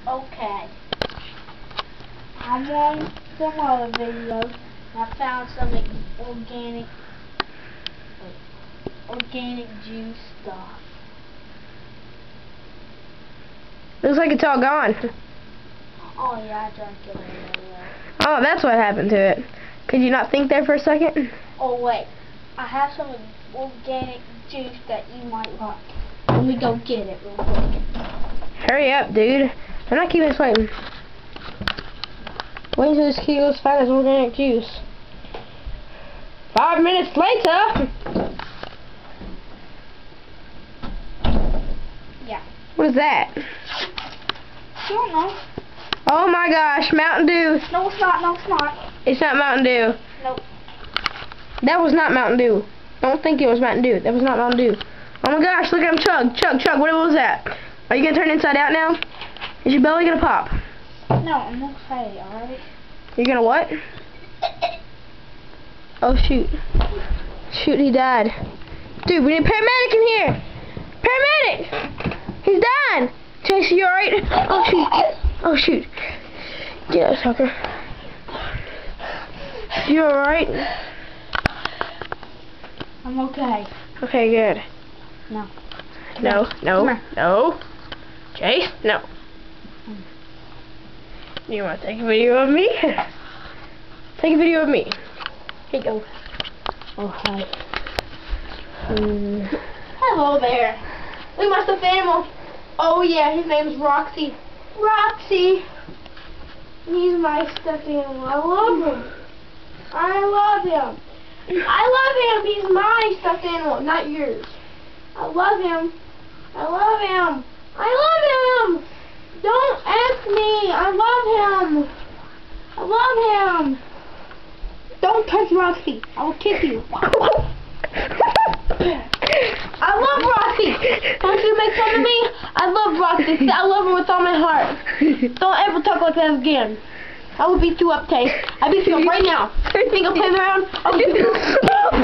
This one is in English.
Okay. I'm on some other videos, and I found some organic juice stuff. Looks like it's all gone. Oh yeah, I drank it earlier. Oh, that's what happened to it. Could you not think there for a second? Oh wait, I have some organic juice that you might like. Let me go get it real quick. Hurry up, dude. I'm not keeping this waiting. Wait until this kid goes find his organic juice. 5 minutes later! Yeah. What is that? I don't know. Oh my gosh, Mountain Dew. No, it's not. No, it's not. It's not Mountain Dew. Nope. That was not Mountain Dew. Don't think it was Mountain Dew. That was not Mountain Dew. Oh my gosh, look at him chug, chug, chug. What was that? Are you going to turn inside out now? Is your belly going to pop? No, I'm okay, alright? You're going to what? Oh shoot. Shoot, he died. Dude, we need a paramedic in here. Paramedic! He's dying. Chase, you alright? Oh shoot. Oh shoot. Get up, sucker. You alright? I'm okay. Okay, good. No. No, no, no. Chase, no. You want to take a video of me? Take a video of me. Here you go. Oh, hi. Hello there. Look at my stuffed animal. Oh yeah, his name's Roxy. Roxy. He's my stuffed animal. I love him. I love him. I love him. He's my stuffed animal, not yours. I love him. I love him. I love him. Don't ask me. I love him. I love him. Don't touch Roxy. I will kick you. I love Roxy. Don't you make fun of me? I love Roxy. I love her with all my heart. Don't ever talk like that again. I will beat you up, Tay. I beat you up right now. You think I'll play around? I'll beat you up.